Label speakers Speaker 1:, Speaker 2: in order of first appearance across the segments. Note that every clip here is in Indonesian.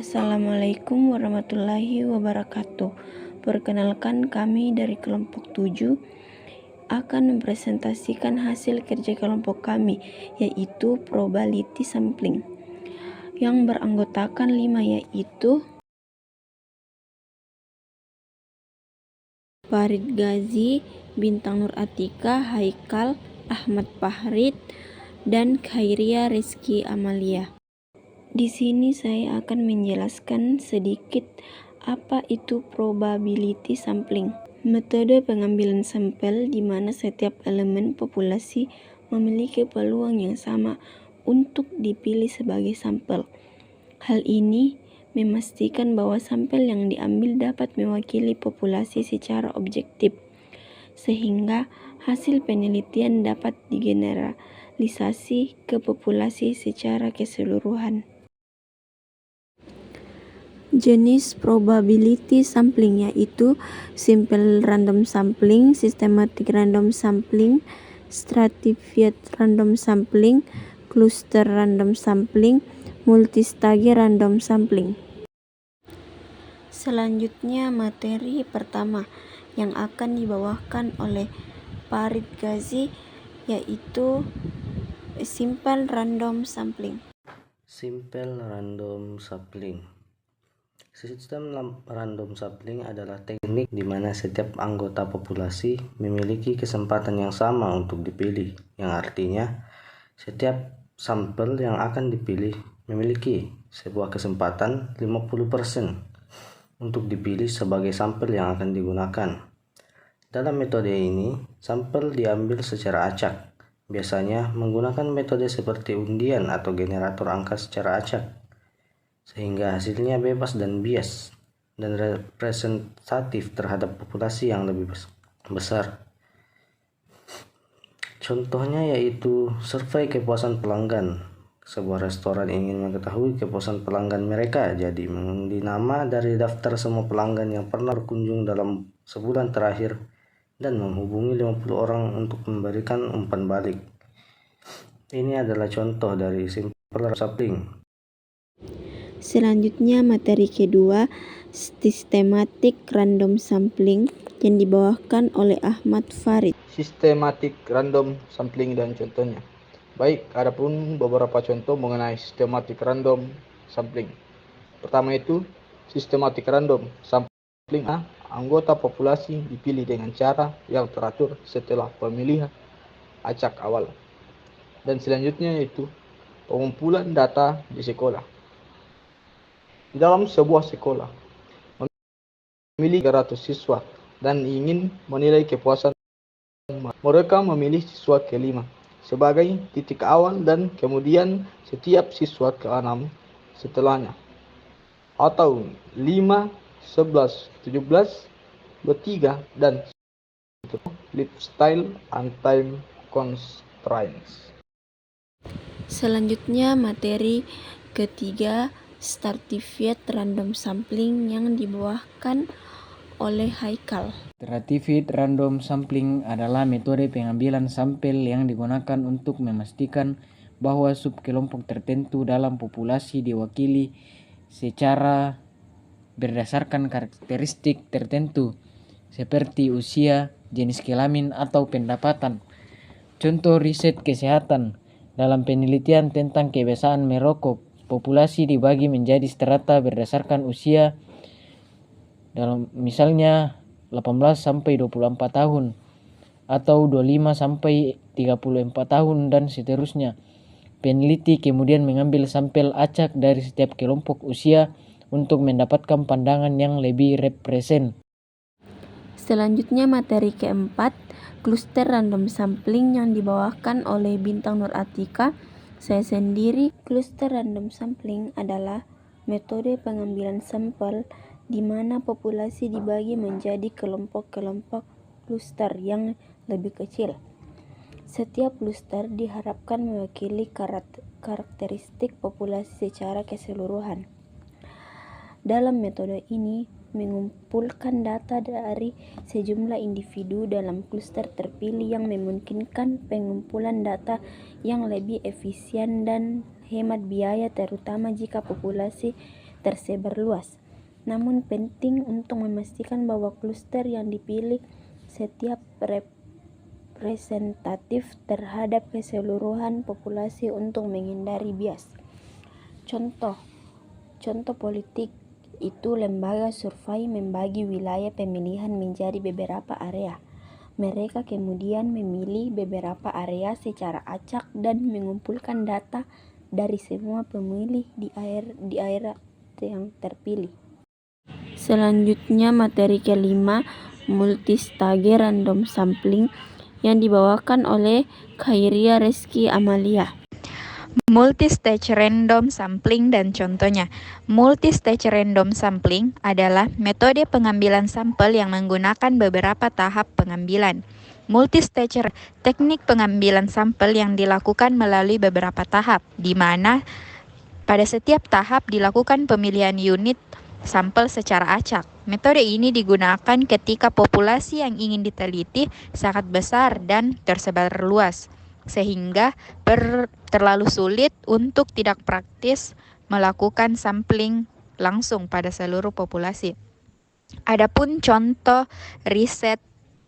Speaker 1: Assalamualaikum warahmatullahi wabarakatuh. Perkenalkan, kami dari kelompok 7 akan mempresentasikan hasil kerja kelompok kami, yaitu probability sampling, yang beranggotakan 5, yaitu Farid Ghazi, Bintang Nur Atika, Haikal, Ahmad Fahrid, dan Khairia Rizky Amalia. Di sini saya akan menjelaskan sedikit apa itu probability sampling. Metode pengambilan sampel di mana setiap elemen populasi memiliki peluang yang sama untuk dipilih sebagai sampel. Hal ini memastikan bahwa sampel yang diambil dapat mewakili populasi secara objektif, sehingga hasil penelitian dapat digeneralisasi ke populasi secara keseluruhan. Jenis probability sampling yaitu simple random sampling, systematic random sampling, stratified random sampling, cluster random sampling, multistage random sampling. Selanjutnya materi pertama yang akan dibawakan oleh Farid Ghazi yaitu simple random sampling.
Speaker 2: Simple random sampling. Sistem random sampling adalah teknik di mana setiap anggota populasi memiliki kesempatan yang sama untuk dipilih, yang artinya setiap sampel yang akan dipilih memiliki sebuah kesempatan 50% untuk dipilih sebagai sampel yang akan digunakan. Dalam metode ini, sampel diambil secara acak, biasanya menggunakan metode seperti undian atau generator angka secara acak, sehingga hasilnya bebas dan bias dan representatif terhadap populasi yang lebih besar. Contohnya yaitu survei kepuasan pelanggan. Sebuah restoran ingin mengetahui kepuasan pelanggan mereka, jadi mengundi nama dari daftar semua pelanggan yang pernah berkunjung dalam sebulan terakhir dan menghubungi 50 orang untuk memberikan umpan balik. Ini adalah contoh dari simple sampling.
Speaker 1: Selanjutnya materi kedua, systematic random sampling, yang dibawakan oleh Ahmad Fahrid.
Speaker 3: Systematic random sampling dan contohnya. Baik, adapun beberapa contoh mengenai systematic random sampling. Pertama itu systematic random sampling. Anggota populasi dipilih dengan cara yang teratur setelah pemilihan acak awal. Dan selanjutnya yaitu pengumpulan data di sekolah. Di dalam sebuah sekolah memiliki 300 siswa dan ingin menilai kepuasan mereka, memilih siswa ke-5 sebagai titik awal dan kemudian setiap siswa ke-6 setelahnya, atau 5, 11, 17, 23 dan lifestyle and time constraints.
Speaker 1: Selanjutnya materi ketiga, stratified random sampling, yang dibawakan oleh Haikal.
Speaker 4: Stratified random sampling adalah metode pengambilan sampel yang digunakan untuk memastikan bahwa subkelompok tertentu dalam populasi diwakili secara berdasarkan karakteristik tertentu seperti usia, jenis kelamin, atau pendapatan. Contoh riset kesehatan. Dalam penelitian tentang kebiasaan merokok, populasi dibagi menjadi strata berdasarkan usia, dalam misalnya 18 sampai 24 tahun atau 25 sampai 34 tahun dan seterusnya. Peneliti kemudian mengambil sampel acak dari setiap kelompok usia untuk mendapatkan pandangan yang lebih represent.
Speaker 1: Selanjutnya materi keempat, cluster random sampling, yang dibawakan oleh Bintang Nur Atika. Saya sendiri. Cluster random sampling adalah metode pengambilan sampel di mana populasi dibagi menjadi kelompok-kelompok cluster yang lebih kecil. Setiap cluster diharapkan mewakili karakteristik populasi secara keseluruhan. Dalam metode ini mengumpulkan data dari sejumlah individu dalam cluster terpilih yang memungkinkan pengumpulan data yang lebih efisien dan hemat biaya, terutama jika populasi tersebar luas. Namun penting untuk memastikan bahwa kluster yang dipilih setiap representatif terhadap keseluruhan populasi untuk menghindari bias. Contoh politik itu lembaga survei membagi wilayah pemilihan menjadi beberapa area. Mereka kemudian memilih beberapa area secara acak dan mengumpulkan data dari semua pemilih di area yang terpilih. Selanjutnya materi kelima, multistage random sampling yang dibawakan oleh Khairia Rizky Amalia.
Speaker 5: Multistage random sampling dan contohnya. Multistage random sampling adalah metode pengambilan sampel yang menggunakan beberapa tahap pengambilan. Multistage teknik pengambilan sampel yang dilakukan melalui beberapa tahap, di mana pada setiap tahap dilakukan pemilihan unit sampel secara acak. Metode ini digunakan ketika populasi yang ingin diteliti sangat besar dan tersebar luas, sehingga terlalu sulit untuk tidak praktis melakukan sampling langsung pada seluruh populasi. Adapun contoh riset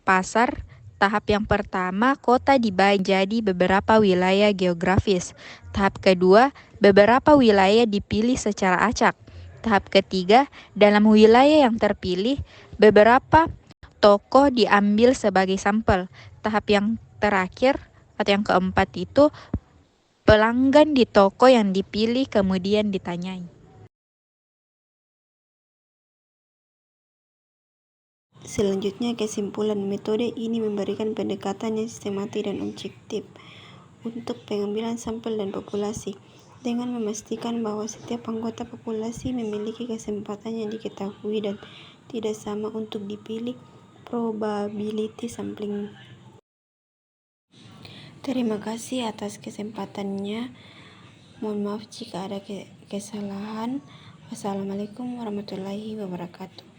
Speaker 5: pasar, tahap yang pertama, kota dibagi jadi beberapa wilayah geografis. Tahap kedua, beberapa wilayah dipilih secara acak. Tahap ketiga, dalam wilayah yang terpilih, beberapa toko diambil sebagai sampel. Tahap yang terakhir atau yang keempat itu, pelanggan di toko yang dipilih kemudian ditanyai.
Speaker 1: Selanjutnya kesimpulan, metode ini memberikan pendekatan yang sistematis dan objektif untuk pengambilan sampel dan populasi, dengan memastikan bahwa setiap anggota populasi memiliki kesempatan yang diketahui dan tidak sama untuk dipilih probability sampling. Terima kasih atas kesempatannya. Mohon maaf jika ada kesalahan. Wassalamualaikum warahmatullahi wabarakatuh.